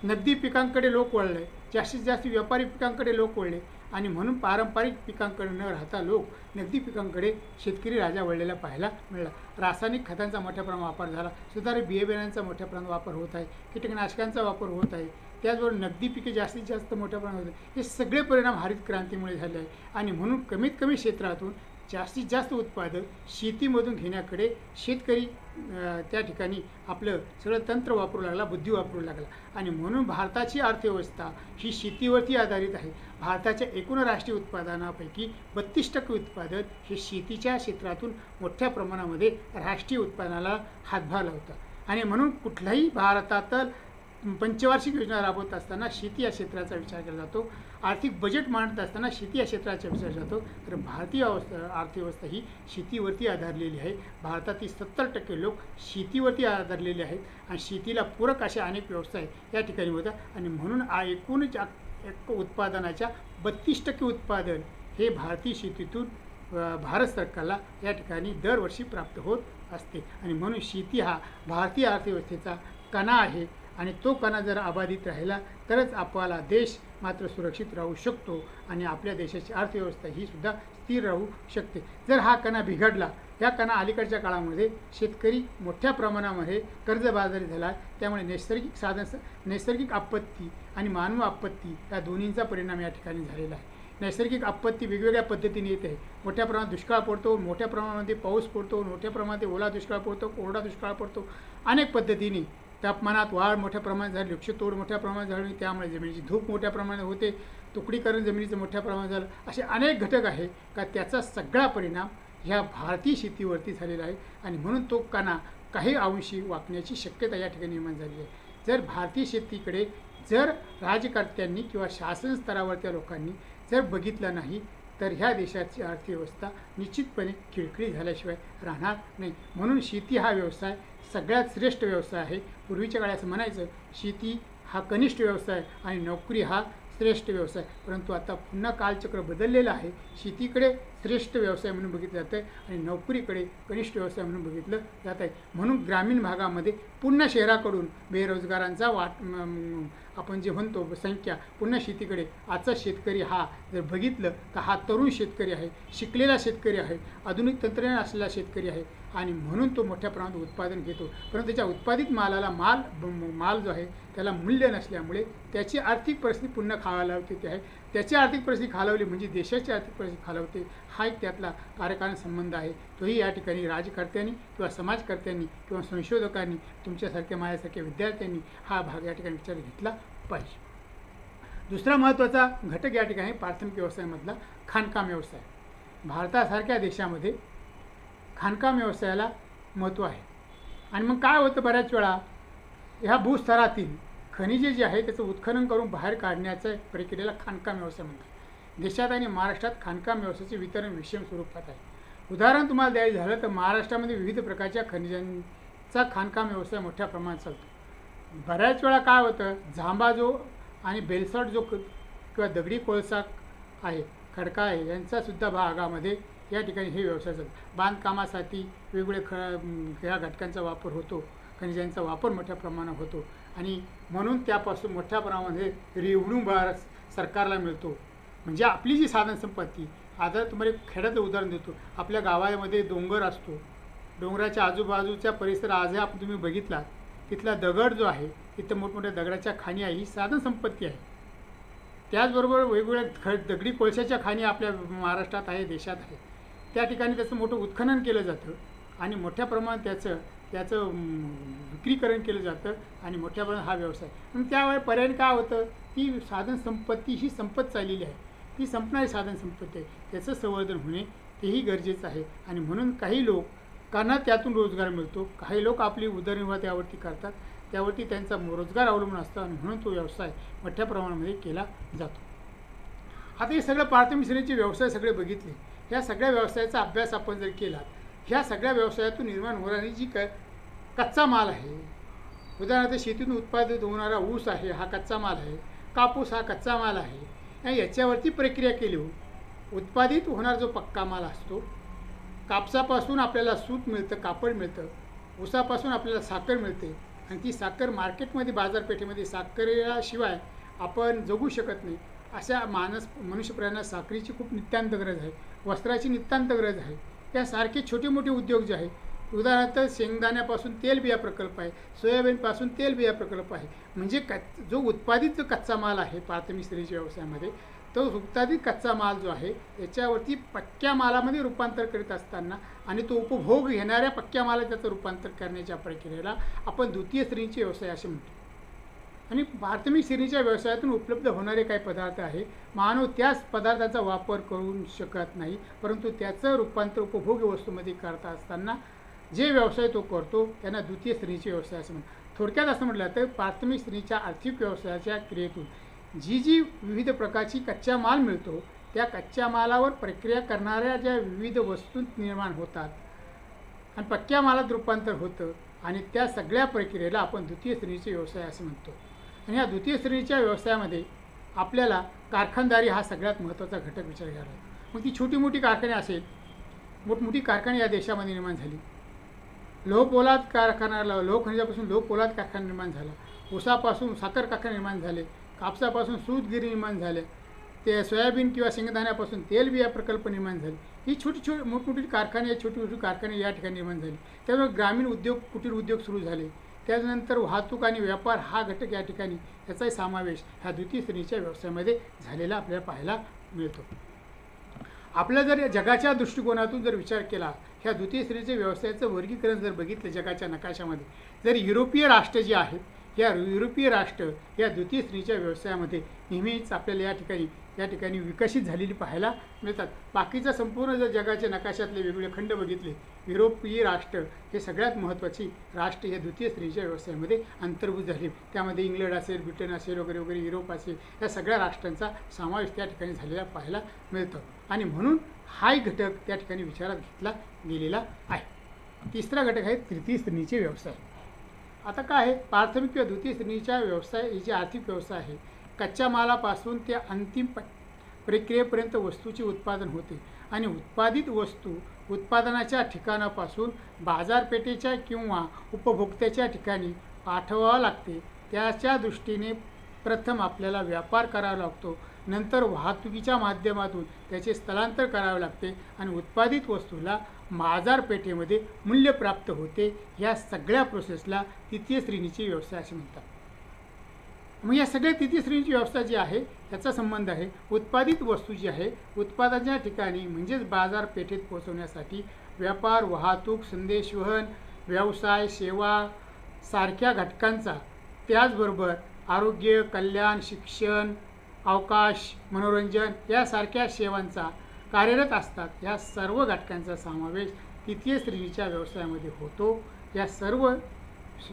नगदी पिकांकडे लोक वळले, जास्तीत जास्त व्यापारी पिकांकडे लोक वळले आणि म्हणून पारंपरिक पिकांकडे न राहता लोक नगदी पिकांकडे शेतकरी राजा वळलेला पाहायला मिळाला. रासायनिक खतांचा मोठ्या प्रमाणात वापर झाला, सुधारित बियाण्यांचा मोठ्या प्रमाणात वापर होत आहे, कीटकनाशकांचा वापर होत आहे, त्याचबरोबर नगदी पिके जास्तीत जास्त मोठ्या प्रमाणात होते. हे सगळे परिणाम हरित क्रांतीमुळे झाले आहे आणि म्हणून कमीत कमी क्षेत्रातून जास्तीत जास्त उत्पादन शेतीमधून घेण्याकडे शेतकरी त्या ठिकाणी आपलं सगळं तंत्र वापरू लागला, बुद्धी वापरू लागला आणि म्हणून भारताची अर्थव्यवस्था ही शेतीवरती आधारित आहे. भारताच्या एकूण राष्ट्रीय उत्पादनापैकी 32% उत्पादन हे शेतीच्या क्षेत्रातून मोठ्या प्रमाणामध्ये राष्ट्रीय उत्पादनाला हातभार लावतं आणि म्हणून कुठलाही भारतातील पंचवार्षिक योजना राबवत असताना शेती या क्षेत्राचा विचार केला जातो. आर्थिक बजेट मांडत असताना शेती या क्षेत्राचा विचार केला जातो. तर भारतीय अर्थव्यवस्था ही शेतीवरती आधारलेली आहे. भारतातील 70% लोक शेतीवरती आधारलेले आहेत आणि शेतीला पूरक असे अनेक व्यवसाय या ठिकाणी होतात आणि म्हणून एकूणच उत्पादनाच्या 32% उत्पादन हे भारतीय शेतीतून भारत सरकारला या ठिकाणी दरवर्षी प्राप्त होत असते आणि म्हणून शेती हा भारतीय अर्थव्यवस्थेचा कणा आहे आणि तो कणा जर अबाधित राहिला तरच आपला देश मात्र सुरक्षित राहू शकतो आणि आपल्या देशाची अर्थव्यवस्था ही सुद्धा स्थिर राहू शकते. जर हा कणा बिघडला, या कणा अलीकडच्या काळामध्ये शेतकरी मोठ्या प्रमाणामध्ये कर्जबाजारी झाला, त्यामुळे नैसर्गिक आपत्ती आणि मानव आपत्ती या दोन्हींचा परिणाम या ठिकाणी झालेला आहे. नैसर्गिक आपत्ती वेगवेगळ्या पद्धतीने येते आहे. मोठ्या प्रमाणात दुष्काळ पडतो, मोठ्या प्रमाणामध्ये पाऊस पडतो, मोठ्या प्रमाणात ओला दुष्काळ पडतो, कोरडा दुष्काळ पडतो. अनेक पद्धतीने तापमानात वाढ मोठ्या प्रमाणात झाली, वृक्षतोड मोठ्या प्रमाणात झाली, त्यामुळे जमिनीची धूप मोठ्या प्रमाणात होते, तुकडीकरण जमिनीचं मोठ्या प्रमाणात झालं. असे अनेक घटक आहे का त्याचा सगळा परिणाम ह्या भारतीय शेतीवरती झालेला आहे आणि म्हणून तो कणा काही अंशी वाकण्याची शक्यता या ठिकाणी निर्माण झाली आहे. जर भारतीय शेतीकडे जर राज्यकर्त्यांनी किंवा शासन स्तरावरच्या लोकांनी जर बघितलं नाही तर ह्या देशाची अर्थव्यवस्था निश्चितपणे खिळखिळी झाल्याशिवाय राहणार नाही. म्हणून शेती हा व्यवसाय सगळ्यात श्रेष्ठ व्यवसाय आहे. पूर्वीच्या काळात असं म्हणायचं शेती हा कनिष्ठ व्यवसाय आणि नोकरी हा श्रेष्ठ व्यवसाय, परंतु आता पुन्हा कालचक्र बदललेलं आहे. शेतीकडे श्रेष्ठ व्यवसाय म्हणून बघितलं जातं आहे आणि नोकरीकडे कनिष्ठ व्यवसाय म्हणून बघितलं जात आहे. म्हणून ग्रामीण भागामध्ये पुन्हा शहराकडून बेरोजगारांचा आपण जे म्हणतो संख्या पुन्हा शेतीकडे. आजचा शेतकरी हा जर बघितलं तर हा तरुण शेतकरी आहे, शिकलेला शेतकरी आहे, आधुनिक तंत्रज्ञान असलेला शेतकरी आहे आणि म्हणून तो मोठ्या प्रमाणात उत्पादन घेतो. परंतु त्याच्या उत्पादित मालाला माल जो आहे त्याला मूल्य नसल्यामुळे त्याची आर्थिक परिस्थिती पुन्हा खालावते आहे. त्याची आर्थिक परिस्थिती खालावली म्हणजे देशाची आर्थिक परिस्थिती खालावते. हा एक त्यातला कार्यकारण संबंध आहे. तोही या ठिकाणी राजकर्त्यांनी किंवा समाजकर्त्यांनी किंवा संशोधकांनी तुमच्यासारख्या माझ्यासारख्या विद्यार्थ्यांनी हा भाग या ठिकाणी विचार घेतला पाहिजे. दुसरा महत्त्वाचा घटक या ठिकाणी प्राथमिक व्यवसायामधला खाणकाम व्यवसाय. भारतासारख्या देशामध्ये खाणकाम व्यवसायाला महत्त्व आहे आणि मग काय होतं बऱ्याच वेळा ह्या भूस्तरातील खनिजे जे आहे त्याचं उत्खनन करून बाहेर काढण्याच्या प्रक्रियेला खाणकाम व्यवसाय म्हणतात. देशात आणि महाराष्ट्रात खाणकाम व्यवसायाचे वितरण विषम स्वरूपात आहे. उदाहरण तुम्हाला द्यायचं झालं तर महाराष्ट्रामध्ये विविध प्रकारच्या खनिजांचा खाणकाम व्यवसाय मोठ्या प्रमाणात चालतो. बऱ्याच वेळा काय होतं जांबा जो आणि बेलसट जो किंवा दगडी कोळसा आहे, खडका आहे, यांचासुद्धा भागामध्ये या ठिकाणी हे व्यवसाय चालतो. बांधकामासाठी वेगवेगळे ह्या घटकांचा वापर होतो, खनिजांचा वापर मोठ्या प्रमाणात होतो आणि म्हणून त्यापासून मोठ्या प्रमाणामध्ये रेव्हन्यू सरकारला मिळतो. म्हणजे आपली जी साधनसंपत्ती, आता तुम्हाला एक खेड्याचं उदाहरण देतो. आपल्या गावामध्ये डोंगर असतो, डोंगराच्या आजूबाजूचा परिसर आज आपण तुम्ही बघितला, तिथला दगड जो आहे तिथं मोठमोठ्या दगडाच्या खाणी आहे, ही साधनसंपत्ती आहे. त्याचबरोबर वेगवेगळ्या दगडी कोळशाच्या खाणी आपल्या महाराष्ट्रात आहे, देशात आहे. त्या ठिकाणी त्याचं मोठं उत्खनन केलं जातं आणि मोठ्या प्रमाणात त्याचं विक्रीकरण केलं जातं आणि मोठ्या प्रमाणात हा व्यवसाय. आणि त्यावेळी पर्याय काय होतं, ती साधनसंपत्ती ही संपत चाललेली आहे, ती संपणारी साधनसंपत्ती आहे, त्याचं संवर्धन होणे तेही गरजेचं आहे. आणि म्हणून काही लोकांना त्यातून रोजगार मिळतो, काही लोक आपली उदरनिर्वाह त्यावरती करतात, त्यावरती त्यांचा रोजगार अवलंबून असतो आणि म्हणून तो व्यवसाय मोठ्या प्रमाणामध्ये केला जातो. आता हे सगळं प्राथमिक श्रेणीचे व्यवसाय सगळे बघितले. ह्या सगळ्या व्यवसायाचा अभ्यास आपण जर केला, ह्या सगळ्या व्यवसायातून निर्माण होणारी जी कच्चा माल आहे, उदाहरणार्थ शेतीतून उत्पादित होणारा ऊस आहे, हा कच्चा माल आहे, कापूस हा कच्चा माल आहे, याच्यावरती प्रक्रिया केली हो उत्पादित होणार जो पक्का माल असतो. कापसापासून आपल्याला सूत मिळतं, कापड मिळतं, ऊसापासून आपल्याला साखर मिळते आणि ती साखर मार्केटमध्ये बाजारपेठेमध्ये साखरेशिवाय आपण जगू शकत नाही. अशा मनुष्य प्राण्यांना साखरेची खूप नितांत गरज आहे, वस्त्राची नितांत गरज आहे. त्यासारखे छोटे मोठे उद्योग जे आहे, उदाहरणार्थ शेंगदाण्यापासून तेलबिया प्रकल्प आहे, सोयाबीनपासून तेलबिया प्रकल्प आहे. म्हणजे जो उत्पादित कच्चा माल आहे प्राथमिक श्रेणीच्या व्यवसायामध्ये, तो उत्पादित कच्चा माल जो आहे याच्यावरती पक्क्या मालामध्ये रूपांतर करीत असताना आणि तो उपभोग घेणाऱ्या पक्क्या मालात त्याचं रूपांतर करण्याच्या प्रक्रियेला आपण द्वितीय श्रेणीचे व्यवसाय असे म्हणतो. आणि प्राथमिक श्रेणीच्या व्यवसायातून उपलब्ध होणारे काही पदार्थ आहे, मानव त्याच पदार्थाचा वापर करू शकत नाही, परंतु त्याचं रूपांतर उपभोग्य वस्तूमध्ये करता असताना जे व्यवसाय तो करतो त्यांना द्वितीय श्रेणीचे व्यवसाय असे म्हणतात. थोडक्यात असं म्हटलं तर प्राथमिक श्रेणीच्या आर्थिक व्यवसायाच्या क्रियेतून जी विविध प्रकारची कच्चा माल मिळतो त्या कच्च्या मालावर प्रक्रिया करणाऱ्या ज्या विविध वस्तू निर्माण होतात आणि पक्क्या मालात रूपांतर होतं आणि त्या सगळ्या प्रक्रियेला आपण द्वितीय श्रेणीचे व्यवसाय असं म्हणतो. आणि या द्वितीय श्रेणीच्या व्यवसायामध्ये आपल्याला कारखानदारी हा सगळ्यात महत्त्वाचा घटक विचार घ्यायला लागतो. मग ती छोटी मोठी कारखाने असेल, मोठमोठी कारखाने या देशामध्ये निर्माण झाली. लोहपोलाद कारखाना, लोहखनिजापासून लोहपोलाद कारखाना निर्माण झाला, ऊसापासून साखर कारखाने निर्माण झाले, कापसापासून सूतगिरी निर्माण झाले, ते सोयाबीन किंवा शेंगदाण्यापासून तेलबिया प्रकल्प निर्माण झाले. ही मोठमोठी कारखाने, छोटी मोठी कारखाने या ठिकाणी निर्माण झाली. त्यामुळे ग्रामीण उद्योग, कुटीर उद्योग सुरू झाले. त्यानंतर वाहतूक आणि व्यापार हा घटक या ठिकाणी याचाही समावेश ह्या द्वितीय श्रेणीच्या व्यवसायामध्ये झालेला आपल्याला पाहायला मिळतो. आपल्या जर जगाच्या दृष्टिकोनातून जर विचार केला, ह्या द्वितीय श्रेणीचे व्यवसायाचं वर्गीकरण जर बघितलं जगाच्या नकाशामध्ये, जर युरोपीय राष्ट्र जी आहेत, या युरोपीय राष्ट्र या द्वितीय श्रेणीच्या व्यवसायामध्ये नेहमीच आपल्याला या ठिकाणी विकसित झालेली पाहायला मिळतात. बाकीचा संपूर्ण जर जगाच्या नकाशातले वेगवेगळे खंड बघितले, युरोपीय राष्ट्र हे सगळ्यात महत्त्वाची राष्ट्र या द्वितीय श्रेणीच्या व्यवसायामध्ये अंतर्भूत झाले. त्यामध्ये इंग्लंड असेल, ब्रिटन असेल, वगैरे वगैरे, युरोप असेल, या सगळ्या राष्ट्रांचा समावेश त्या ठिकाणी झालेला पाहायला मिळतो. आणि म्हणून हाही घटक त्या ठिकाणी विचारात घेतला गेलेला आहे. तिसरा घटक आहे तृतीय श्रेणीचे व्यवसाय. आता काय आहे, प्राथमिक किंवा द्वितीय श्रेणीच्या व्यवसाय ही जी आर्थिक व्यवसाय आहे, कच्च्या मालापासून त्या अंतिम प्रक्रियेपर्यंत वस्तूचे उत्पादन होते आणि उत्पादित वस्तू उत्पादनाच्या ठिकाणापासून बाजारपेठेच्या किंवा उपभोक्त्याच्या ठिकाणी पाठवावं लागते. त्याच्या दृष्टीने प्रथम आपल्याला व्यापार करावा लागतो, नंतर वाहतुकीच्या माध्यमातून त्याचे स्थलांतर करावे लागते आणि उत्पादित वस्तूला बाजारपेठेमध्ये मूल्य प्राप्त होते. या सगळ्या प्रोसेसला तृतीय श्रेणीचे व्यवसाय असे म्हणतात. मग या सगळ्या तृतीय श्रेणीची व्यवस्था जी आहे त्याचा संबंध आहे उत्पादित वस्तू जी आहे उत्पादनाच्या ठिकाणी म्हणजेच बाजारपेठेत पोहोचवण्यासाठी व्यापार, वाहतूक, संदेशवहन, व्यवसाय, सेवा सारख्या घटकांचा, त्याचबरोबर आरोग्य, कल्याण, शिक्षण, अवकाश, मनोरंजन यासारख्या सेवांचा कार्यरत असतात. या सर्व घटकांचा समावेश तृतीय श्रेणीच्या व्यवसायामध्ये होतो. या सर्व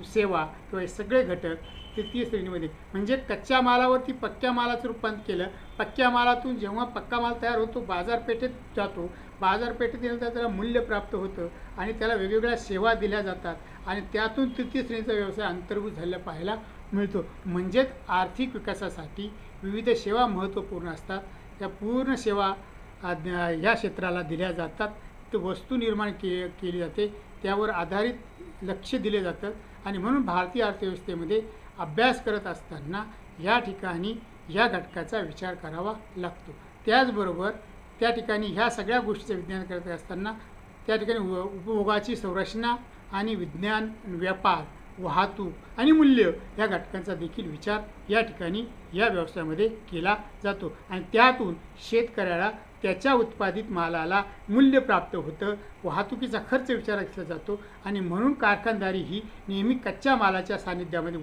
सेवा किंवा हे सगळे घटक तृतीय श्रेणीमध्ये, म्हणजे कच्च्या मालावरती पक्क्या मालाचं रूपांतर केलं, पक्क्या मालातून जेव्हा पक्का माल तयार होतो बाजारपेठेत जातो, बाजारपेठेत गेल्यानंतर त्याला मूल्य प्राप्त होतं आणि त्याला वेगवेगळ्या सेवा दिल्या जातात आणि त्यातून तृतीय श्रेणीचा व्यवसाय अंतर्भूत झालेला पाहायला मिळतो. म्हणजेच आर्थिक विकासासाठी विविध सेवा महत्त्वपूर्ण असतात. त्या पूर्ण सेवा ह्या क्षेत्राला दिल्या जातात. ते वस्तू निर्माण केली जाते, त्यावर आधारित लक्ष दिले जातं आणि म्हणून भारतीय अर्थव्यवस्थेमध्ये अभ्यास करत असताना या ठिकाणी या घटकाचा विचार करावा लागतो. त्याचबरोबर त्या ठिकाणी ह्या सगळ्या गोष्टीचं विज्ञान करत असताना त्या ठिकाणी उपभोगाची संरचना आणि विज्ञान, व्यापार, वाहतूक आणि मूल्य या घटकांचा देखील विचार या ठिकाणी या व्यवसायामध्ये केला जातो आणि त्यातून शेतकऱ्याला त्याच्या उत्पादित मालाला मूल्य प्राप्त होतं, वाहतुकीचा खर्च विचारात घेतला जातो आणि म्हणून कारखानदारी ही नेहमी कच्च्या मालाच्या सानिध्यामध्ये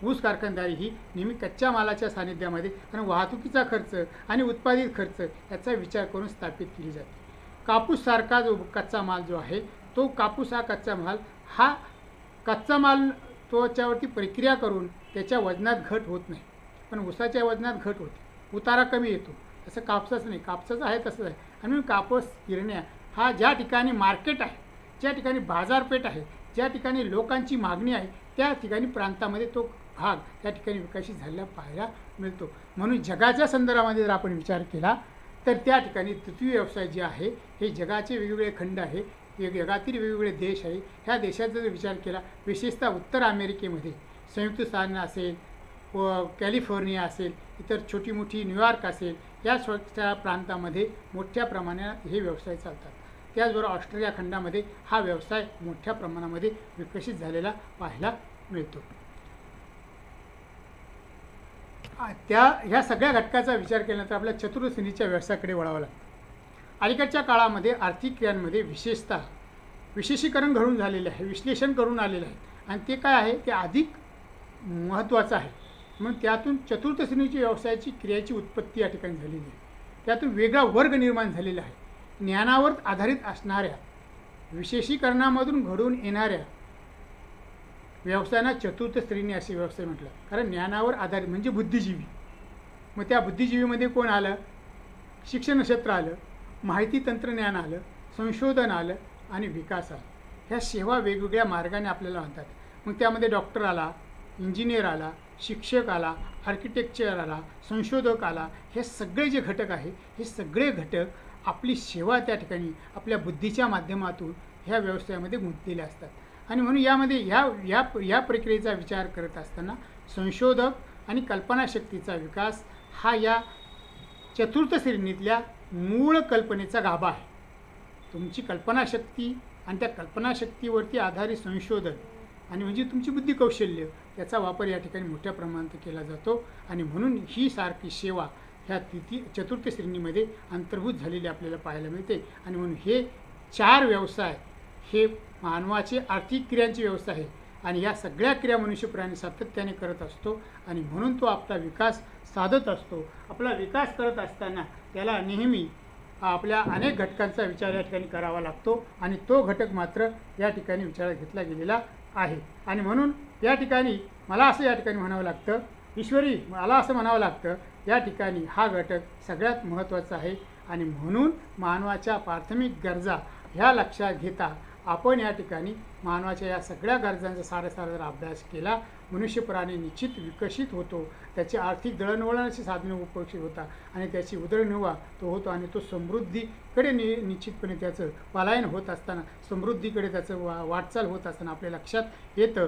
ऊस कारखानदारी ही नेहमी कच्च्या मालाच्या सानिध्यामध्ये आणि वाहतुकीचा खर्च आणि उत्पादित खर्च याचा विचार करून स्थापित केली जाते. कापूससारखा जो कच्चा माल जो आहे तो कापूस हा कच्चा माल त्याच्यावरती प्रक्रिया करून त्याच्या वजनात घट होत नाही, पण ऊसाच्या वजनात घट होते, उतारा कमी येतो. तसं कापसाचं नाही, कापसाचं आहे तसंच आहे. आणि म्हणून कापूस गिरण्या हा ज्या ठिकाणी मार्केट आहे, ज्या ठिकाणी बाजारपेठ आहे, ज्या ठिकाणी लोकांची मागणी आहे त्या ठिकाणी प्रांतामध्ये तो भाग त्या ठिकाणी विकसित झालेला पाहायला मिळतो. म्हणून जगाच्या संदर्भामध्ये जर आपण विचार केला तर त्या ठिकाणी तृतीय व्यवसाय जे आहे हे जगाचे वेगवेगळे खंड आहे, जगातील वेगवेगळे देश आहे. ह्या देशाचा जर विचार केला, विशेषतः उत्तर अमेरिकेमध्ये संयुक्त स्थान असेल, कॅलिफोर्निया असेल, इतर छोटी मोठी न्यूयॉर्क असेल, या छोट्या प्रांतामध्ये मोठ्या प्रमाणात हे व्यवसाय चालतात. त्याचबरोबर ऑस्ट्रेलिया खंडामध्ये हा व्यवसाय मोठ्या प्रमाणामध्ये विकसित झालेला पाहायला मिळतो. ह्या सगळ्या घटकाचा विचार केल्यानंतर आपल्या चतुर्थ श्रेणीच्या व्यवसायाकडे वळावं लागतं. अलीकडच्या काळामध्ये आर्थिक क्रियांमध्ये विशेषतः विशेषीकरण घडून झालेले आहे, विश्लेषण करून आलेलं आहे आणि ते काय आहे ते अधिक महत्त्वाचं आहे. म्हणून त्यातून चतुर्थ श्रेणीची व्यवसायाची क्रियाची उत्पत्ती या ठिकाणी झालेली आहे. त्यातून वेगळा वर्ग निर्माण झालेला आहे. ज्ञानावर आधारित असणाऱ्या, विशेषीकरणामधून घडून येणाऱ्या व्यवसायांना चतुर्थ श्रेणी असे व्यवसाय म्हटलं, कारण ज्ञानावर आधारित म्हणजे बुद्धिजीवी. मग त्या बुद्धिजीवीमध्ये कोण आलं? शिक्षण क्षेत्र आलं, माहिती तंत्रज्ञान आलं, संशोधन आलं आणि विकास आला. ह्या सेवा वेगवेगळ्या मार्गाने आपल्याला म्हणतात. मग त्यामध्ये डॉक्टर आला, इंजिनियर आला, शिक्षक आला, आर्किटेक्चर आला, संशोधक आला. हे सगळे जे घटक आहे, हे सगळे घटक आपली सेवा त्या ठिकाणी आपल्या बुद्धीच्या माध्यमातून ह्या व्यवसायामध्ये गुंतलेले असतात. आणि म्हणून यामध्ये या प्रक्रियेचा विचार करत असताना संशोधक आणि कल्पनाशक्तीचा विकास हा या चतुर्थ श्रेणीतल्या मूळ कल्पनेचा गाभा आहे. तुमची कल्पनाशक्ती आणि त्या कल्पनाशक्तीवरती आधारित संशोधन आणि म्हणजे तुमची बुद्धी कौशल्य याचा वापर या ठिकाणी मोठ्या प्रमाणात केला जातो. आणि म्हणून ही सारखी सेवा ह्या चतुर्थ श्रेणीमध्ये अंतर्भूत झालेली आपल्याला पाहायला मिळते. आणि म्हणून हे 4 व्यवसाय हे मानवाचे आर्थिक क्रियांचे व्यवसाय आहे. आणि या सगळ्या क्रिया मनुष्य प्राणी सातत्याने करत असतो आणि म्हणून तो आपला विकास साधत असतो. आपला विकास करत असताना त्याला नेहमी आपल्या अनेक घटकांचा विचार या ठिकाणी करावा लागतो आणि तो घटक मात्र या ठिकाणी विचारात घेतला गेलेला आहे. आणि म्हणून या ठिकाणी मला असं या ठिकाणी म्हणावं लागतं, ईश्वरी मला असं म्हणावं लागतं, या ठिकाणी हा घटक सगळ्यात महत्त्वाचा आहे. आणि म्हणून मानवाच्या प्राथमिक गरजा ह्या लक्षात घेता आपण या ठिकाणी मानवाच्या या सगळ्या गरजांचा सारासार जर अभ्यास केला, मनुष्य प्राणी निश्चित विकसित होतो. त्याची आर्थिक दळणवळणाची साधने उपयोगी होता आणि त्याची उदरनिर्वाह तो होतो आणि तो समृद्धीकडे निश्चितपणे त्याचं पलायन होत असताना समृद्धीकडे त्याचं वाटचाल होत असताना आपल्या लक्षात येतं.